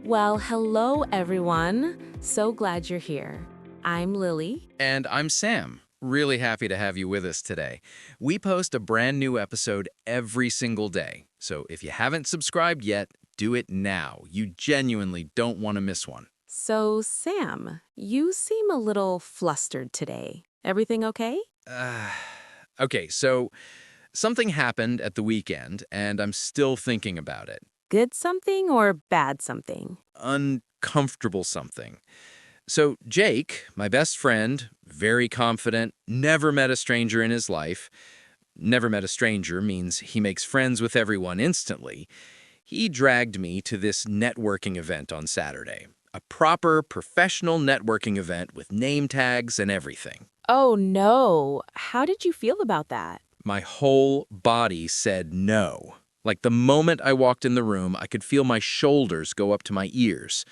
Well, hello everyone. So glad you're here. I'm Lily. And I'm Sam. Really happy to have you with us today. We post a brand new episode every single day. So if you haven't subscribed yet, do it now. You genuinely don't want to miss one. So, Sam, you seem a little flustered today. Everything okay? Uh, okay, so something happened at the weekend, and I'm still thinking about it. Good something or bad something? Uncomfortable something. So Jake, my best friend, very confident, never met a stranger in his life. Never met a stranger means he makes friends with everyone instantly. He dragged me to this networking event on Saturday. A proper professional networking event with name tags and everything. Oh no. How did you feel about that? My whole body said no. Like the moment I walked in the room, I could feel my shoulders go up to my ears.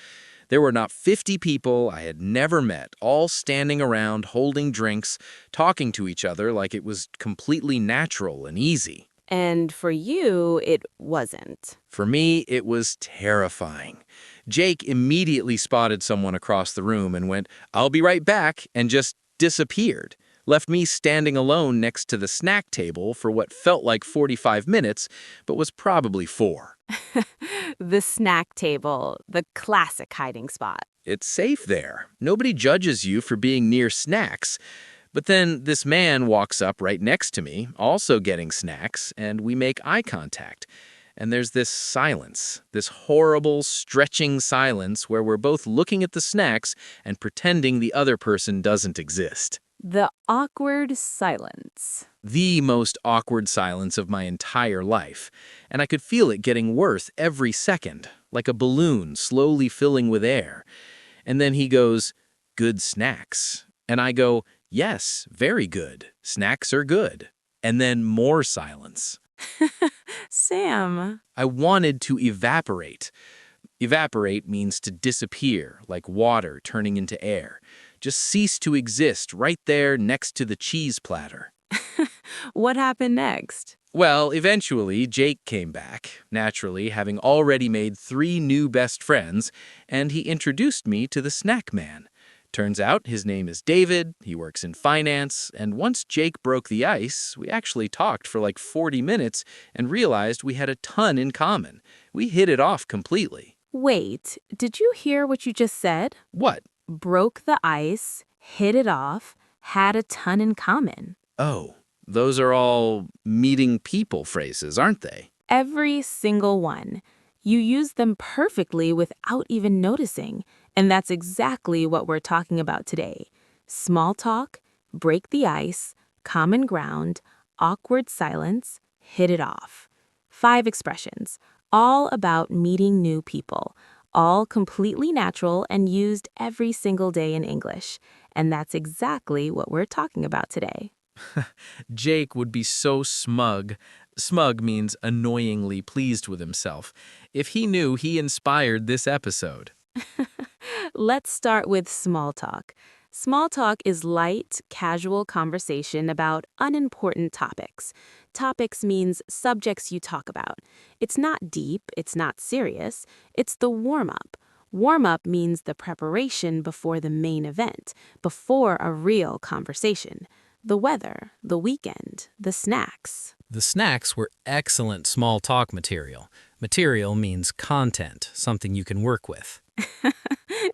There were not 50 people I had never met, all standing around, holding drinks, talking to each other like it was completely natural and easy. And for you, it wasn't. For me, it was terrifying. Jake immediately spotted someone across the room and went, "I'll be right back," and just disappeared. Left me standing alone next to the snack table for what felt like 45 minutes, but was probably 4. The snack table, the classic hiding spot. It's safe there. Nobody judges you for being near snacks. But then this man walks up right next to me, also getting snacks, and we make eye contact. And there's this silence, this horrible, stretching silence where we're both looking at the snacks and pretending the other person doesn't exist. The awkward silence. The most awkward silence of my entire life. And I could feel it getting worse every second, like a balloon slowly filling with air. And then he goes, "Good snacks." And I go, "Yes, very good. Snacks are good." And then more silence. Sam. I wanted to evaporate. Evaporate means to disappear, like water turning into air. Just cease to exist right there next to the cheese platter. What happened next? Well, eventually, Jake came back, naturally, having already made 3 new best friends, and he introduced me to the snack man. Turns out his name is David, he works in finance, and once Jake broke the ice, we actually talked for like 40 minutes and realized we had a ton in common. We hit it off completely. Wait, did you hear what you just said? What? Broke the ice, hit it off, had a ton in common. Oh, those are all meeting people phrases, aren't they? Every single one. You use them perfectly without even noticing. And that's exactly what we're talking about today. Small talk, break the ice, common ground, awkward silence, hit it off. 5 expressions, all about meeting new people, all completely natural and used every single day in English. And that's exactly what we're talking about today. Jake would be so smug. Smug means annoyingly pleased with himself. If he knew he inspired this episode. Let's start with small talk. Small talk is light, casual conversation about unimportant topics. Topics means subjects you talk about. It's not deep, it's not serious, it's the warm-up. Warm-up means the preparation before the main event, before a real conversation. The weather, the weekend, the snacks. The snacks were excellent small talk material. Material means content, something you can work with.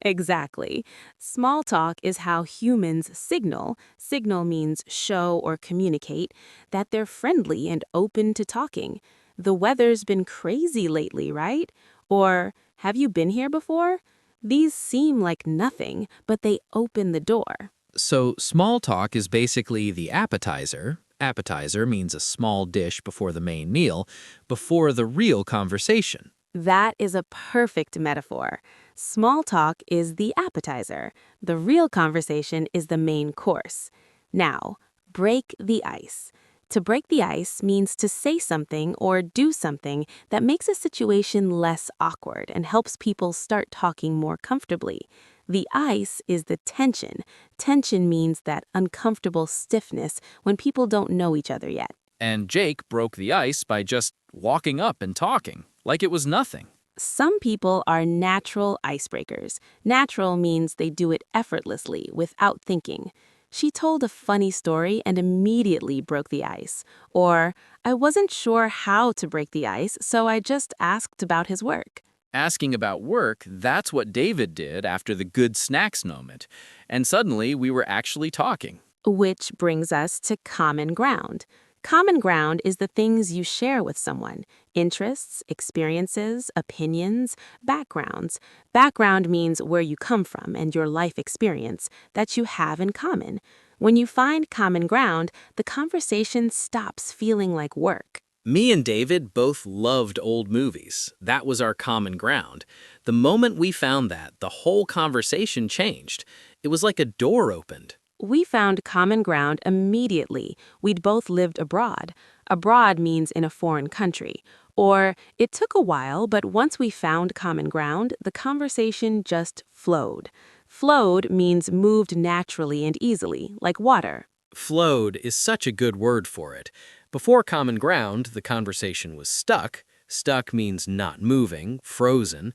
Exactly. Small talk is how humans signal. Signal means show or communicate that they're friendly and open to talking. The weather's been crazy lately, right? Or, have you been here before? These seem like nothing, but they open the door. So small talk is basically the appetizer. Appetizer means a small dish before the main meal, before the real conversation. That is a perfect metaphor. Small talk is the appetizer. The real conversation is the main course. Now, break the ice. To break the ice means to say something or do something that makes a situation less awkward and helps people start talking more comfortably. The ice is the tension. Tension means that uncomfortable stiffness when people don't know each other yet. And Jake broke the ice by just walking up and talking, like it was nothing. Some people are natural icebreakers. Natural means they do it effortlessly, without thinking. She told a funny story and immediately broke the ice. Or, I wasn't sure how to break the ice, so I just asked about his work. Asking about work, that's what David did after the good snacks moment. And suddenly we were actually talking. Which brings us to common ground. Common ground is the things you share with someone: interests, experiences, opinions, backgrounds. Background means where you come from and your life experience that you have in common. When you find common ground, the conversation stops feeling like work. Me and David both loved old movies. That was our common ground. The moment we found that, the whole conversation changed. It was like a door opened. We found common ground immediately. We'd both lived abroad. Abroad means in a foreign country. Or, it took a while, but once we found common ground, the conversation just flowed. Flowed means moved naturally and easily, like water. Flowed is such a good word for it. Before common ground, the conversation was stuck. Stuck means not moving, frozen.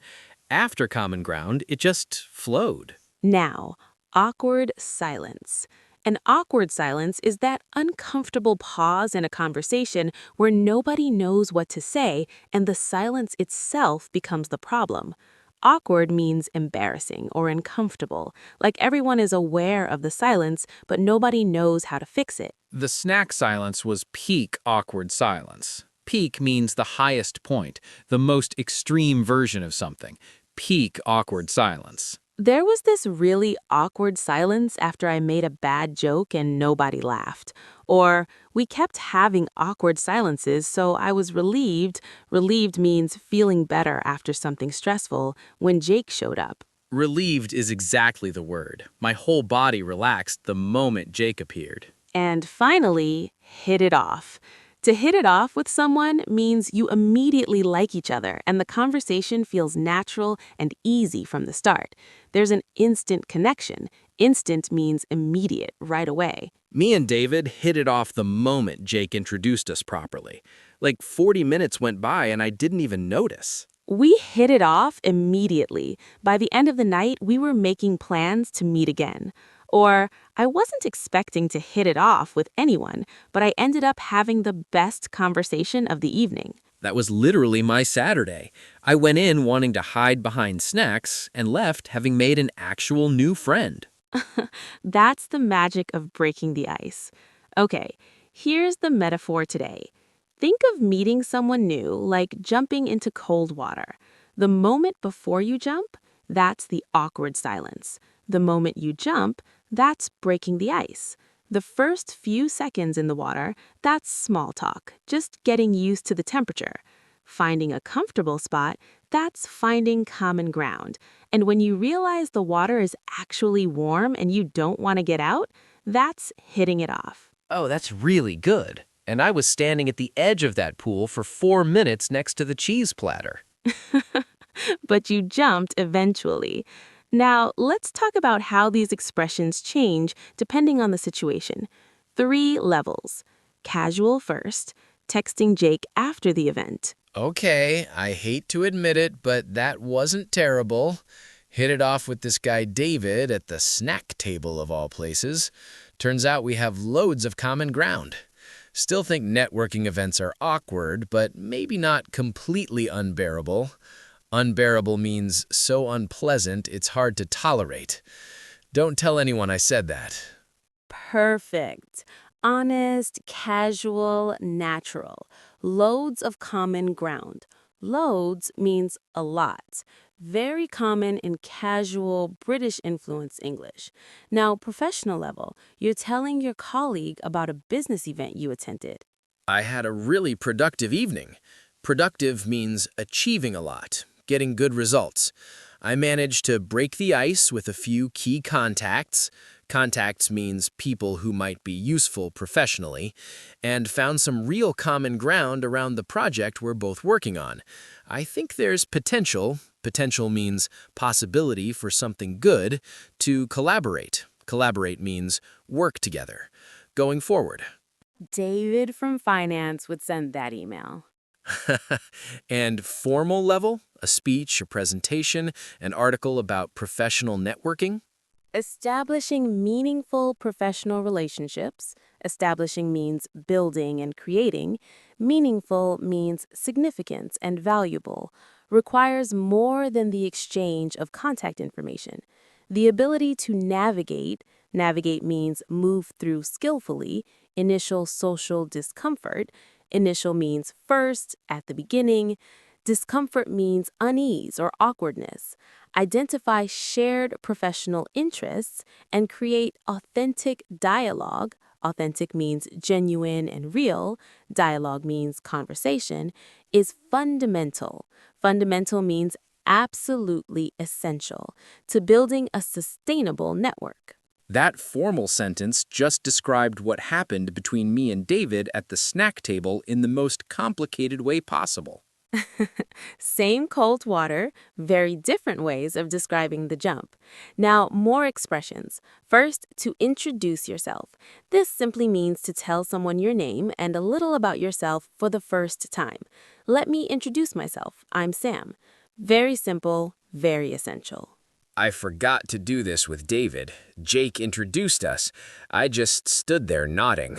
After common ground, it just flowed. Now, awkward silence. An awkward silence is that uncomfortable pause in a conversation where nobody knows what to say and the silence itself becomes the problem. Awkward means embarrassing or uncomfortable, like everyone is aware of the silence, but nobody knows how to fix it. The snack silence was peak awkward silence. Peak means the highest point, the most extreme version of something. Peak awkward silence. There was this really awkward silence after I made a bad joke and nobody laughed. Or, we kept having awkward silences, so I was relieved. Relieved means feeling better after something stressful when Jake showed up. Relieved is exactly the word. My whole body relaxed the moment Jake appeared. And finally, hit it off. To hit it off with someone means you immediately like each other and the conversation feels natural and easy from the start. There's an instant connection. Instant means immediate, right away. Me and David hit it off the moment Jake introduced us properly. Like 40 minutes went by and I didn't even notice. We hit it off immediately. By the end of the night, we were making plans to meet again. Or, I wasn't expecting to hit it off with anyone, but I ended up having the best conversation of the evening. That was literally my Saturday. I went in wanting to hide behind snacks and left having made an actual new friend. That's the magic of breaking the ice. Okay, here's the metaphor today. Think of meeting someone new like jumping into cold water. The moment before you jump, that's the awkward silence. The moment you jump, that's breaking the ice. The first few seconds in the water, that's small talk, just getting used to the temperature. Finding a comfortable spot, that's finding common ground. And when you realize the water is actually warm and you don't want to get out, that's hitting it off. Oh, that's really good. And I was standing at the edge of that pool for 4 minutes next to the cheese platter. But you jumped eventually. Now, let's talk about how these expressions change depending on the situation. 3 levels. Casual first, texting Jake after the event. Okay, I hate to admit it, but that wasn't terrible. Hit it off with this guy David at the snack table of all places. Turns out we have loads of common ground. Still think networking events are awkward, but maybe not completely unbearable. Unbearable means so unpleasant it's hard to tolerate. Don't tell anyone I said that. Perfect. Honest, casual, natural. Loads of common ground. Loads means a lot. Very common in casual British influence English. Now, professional level, you're telling your colleague about a business event you attended. I had a really productive evening. Productive means achieving a lot, getting good results. I managed to break the ice with a few key contacts. Contacts means people who might be useful professionally, and found some real common ground around the project we're both working on. I think there's potential. Potential means possibility for something good to collaborate. Collaborate means work together. Going forward. David from finance would send that email. And formal level, a speech, a presentation, an article about professional networking. Establishing meaningful professional relationships. Establishing means building and creating. Meaningful means significance and valuable. Requires more than the exchange of contact information. The ability to navigate means move through skillfully, initial social discomfort. Initial means first, at the beginning. Discomfort means unease or awkwardness. Identify shared professional interests, and create authentic dialogue. Authentic means genuine and real. Dialogue means conversation, is fundamental. Fundamental means absolutely essential to building a sustainable network. That formal sentence just described what happened between me and David at the snack table in the most complicated way possible. Same cold water, very different ways of describing the jump. Now, more expressions. First, to introduce yourself. This simply means to tell someone your name and a little about yourself for the first time. Let me introduce myself. I'm Sam. Very simple, very essential. I forgot to do this with David. Jake introduced us. I just stood there nodding.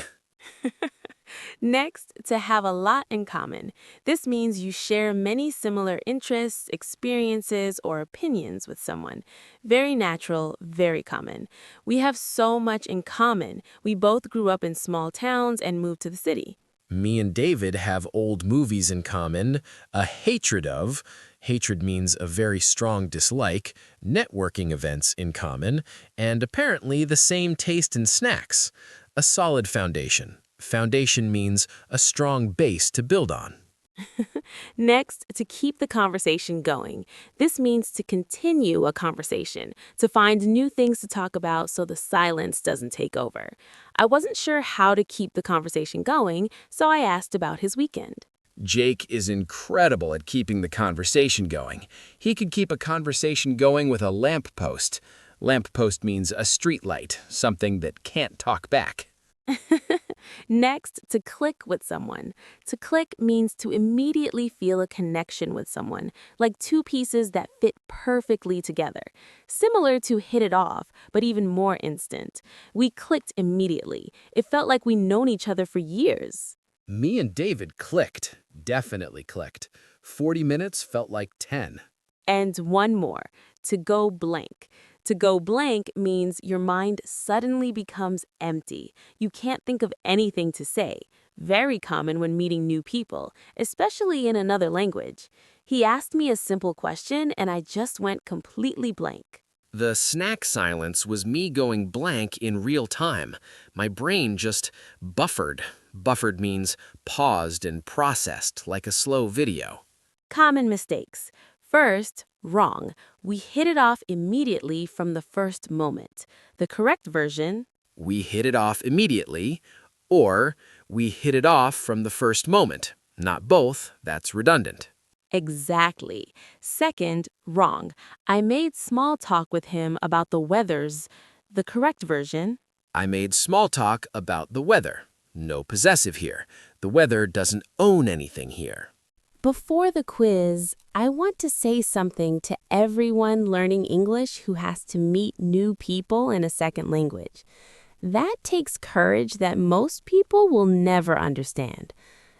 Next, to have a lot in common. This means you share many similar interests, experiences, or opinions with someone. Very natural, very common. We have so much in common. We both grew up in small towns and moved to the city. Me and David have old movies in common, a hatred of, hatred means a very strong dislike, networking events in common, and apparently the same taste in snacks. A solid foundation. Foundation means a strong base to build on. Next, to keep the conversation going. This means to continue a conversation, to find new things to talk about so the silence doesn't take over. I wasn't sure how to keep the conversation going, so I asked about his weekend. Jake is incredible at keeping the conversation going. He could keep a conversation going with a lamppost. Lamppost means a street light, something that can't talk back. Next, to click with someone. To click means to immediately feel a connection with someone, like two pieces that fit perfectly together. Similar to hit it off, but even more instant. We clicked immediately. It felt like we'd known each other for years. Me and David clicked, definitely clicked. 40 minutes felt like 10. And one more, to go blank. To go blank means your mind suddenly becomes empty. You can't think of anything to say. Very common when meeting new people, especially in another language. He asked me a simple question and I just went completely blank. The snack silence was me going blank in real time. My brain just buffered. Buffered means paused and processed like a slow video. Common mistakes. First, wrong. We hit it off immediately from the first moment. The correct version, We hit it off immediately, or we hit it off from the first moment. Not both, that's redundant. exactly. Second, wrong. I made small talk with him about the weathers. The correct version, I made small talk about the weather. No possessive here. The weather doesn't own anything here. before the quiz, I want to say something to everyone learning English who has to meet new people in a second language. That takes courage that most people will never understand.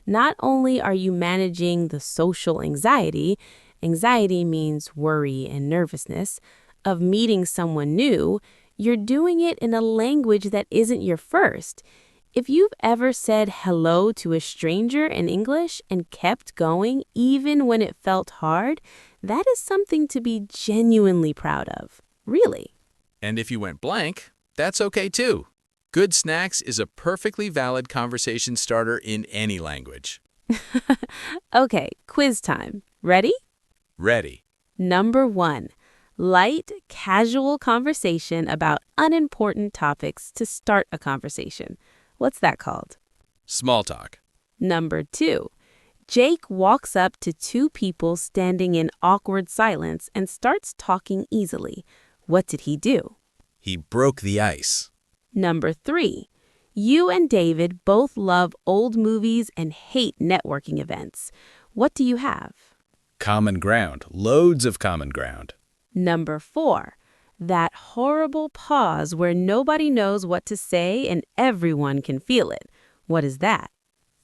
Not only are you managing the social anxiety, anxiety means worry and nervousness, of meeting someone new, you're doing it in a language that isn't your first. If you've ever said hello to a stranger in English and kept going even when it felt hard, that is something to be genuinely proud of. Really. And if you went blank, that's okay too. Good snacks is a perfectly valid conversation starter in any language. Okay, quiz time. Ready? Ready. Number 1. Light, casual conversation about unimportant topics to start a conversation. What's that called? Small talk. Number 2. Jake walks up to two people standing in awkward silence and starts talking easily. What did he do? He broke the ice. Number 3. You and David both love old movies and hate networking events. What do you have? Common ground. Loads of common ground. Number 4, that horrible pause where nobody knows what to say and everyone can feel it. What is that?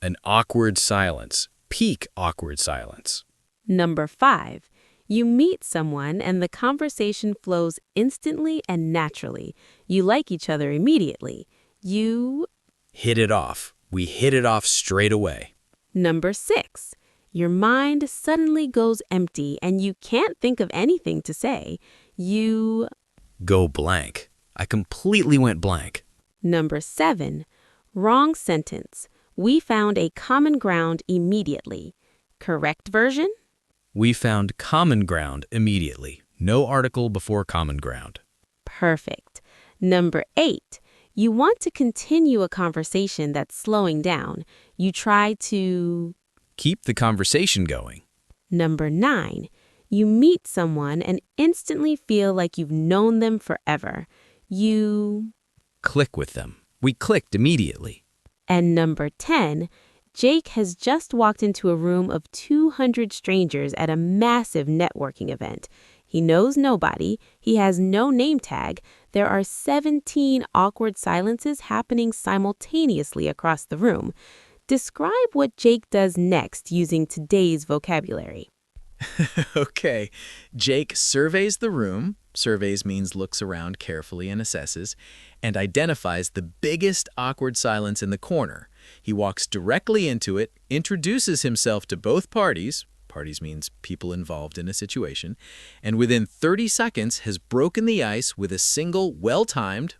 An awkward silence. Peak awkward silence. Number 5, you meet someone and the conversation flows instantly and naturally. You like each other immediately. You... Hit it off. We hit it off straight away. Number 6, your mind suddenly goes empty and you can't think of anything to say. You... Go blank. I completely went blank. Number 7, wrong sentence. We found a common ground immediately. Correct version? We found common ground immediately. No article before common ground. Perfect. Number 8, you want to continue a conversation that's slowing down. You try to... Keep the conversation going. Number 9, you meet someone and instantly feel like you've known them forever. You... Click with them. We clicked immediately. And number 10, Jake has just walked into a room of 200 strangers at a massive networking event. He knows nobody. He has no name tag. There are 17 awkward silences happening simultaneously across the room. Describe what Jake does next using today's vocabulary. Okay. Jake surveys the room. Surveys means looks around carefully and assesses, and identifies the biggest awkward silence in the corner. He walks directly into it, introduces himself to both parties. Parties means people involved in a situation, and within 30 seconds has broken the ice with a single well-timed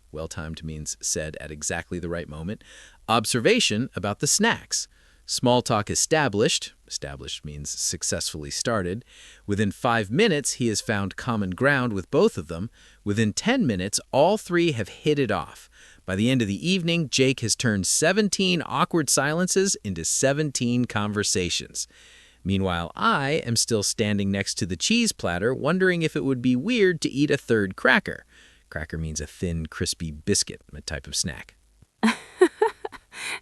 means said at exactly the right moment, observation about the snacks. Small talk established means successfully started. Within 5 minutes, he has found common ground with both of them. Within 10 minutes, all three have hit it off. By the end of the evening, Jake has turned 17 awkward silences into 17 conversations. Meanwhile, I am still standing next to the cheese platter, wondering if it would be weird to eat a third cracker. Cracker means a thin, crispy biscuit, a type of snack.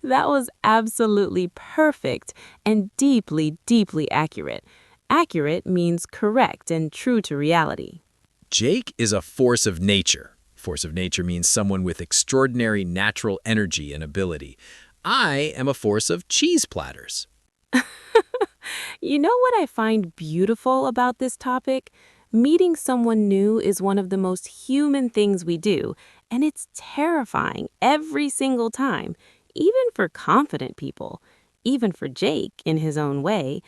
That was absolutely perfect and deeply, deeply accurate. Accurate means correct and true to reality. Jake is a force of nature. Force of nature means someone with extraordinary natural energy and ability. I am a force of cheese platters. You know what I find beautiful about this topic? Meeting someone new is one of the most human things we do, and it's terrifying every single time, even for confident people, even for Jake in his own way.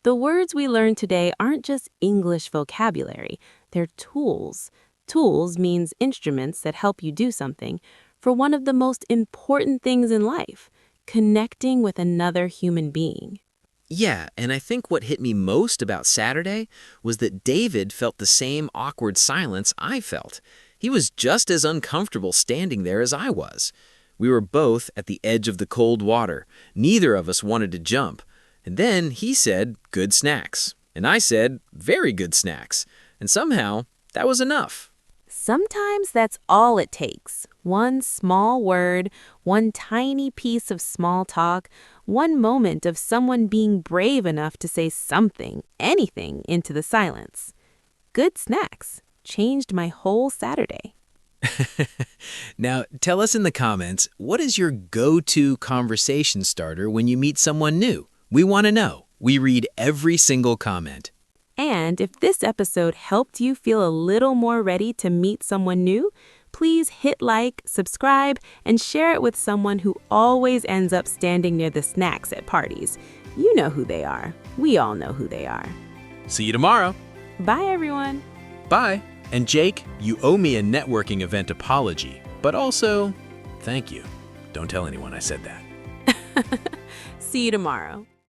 The words we learned today aren't just English vocabulary, they're tools. Tools means instruments that help you do something for one of the most important things in life, connecting with another human being. Yeah, and I think what hit me most about Saturday was that David felt the same awkward silence I felt. He was just as uncomfortable standing there as I was. We were both at the edge of the cold water. Neither of us wanted to jump. And then he said, "Good snacks." And I said, "Very good snacks." And somehow, that was enough. Sometimes that's all it takes. One small word, one tiny piece of small talk, one moment of someone being brave enough to say something, anything, into the silence. Good snacks changed my whole Saturday. Now, tell us in the comments, what is your go-to conversation starter when you meet someone new? We want to know. We read every single comment. And if this episode helped you feel a little more ready to meet someone new, please hit like, subscribe, and share it with someone who always ends up standing near the snacks at parties. You know who they are. We all know who they are. See you tomorrow. Bye, everyone. Bye. And Jake, you owe me a networking event apology, but also, thank you. Don't tell anyone I said that. See you tomorrow.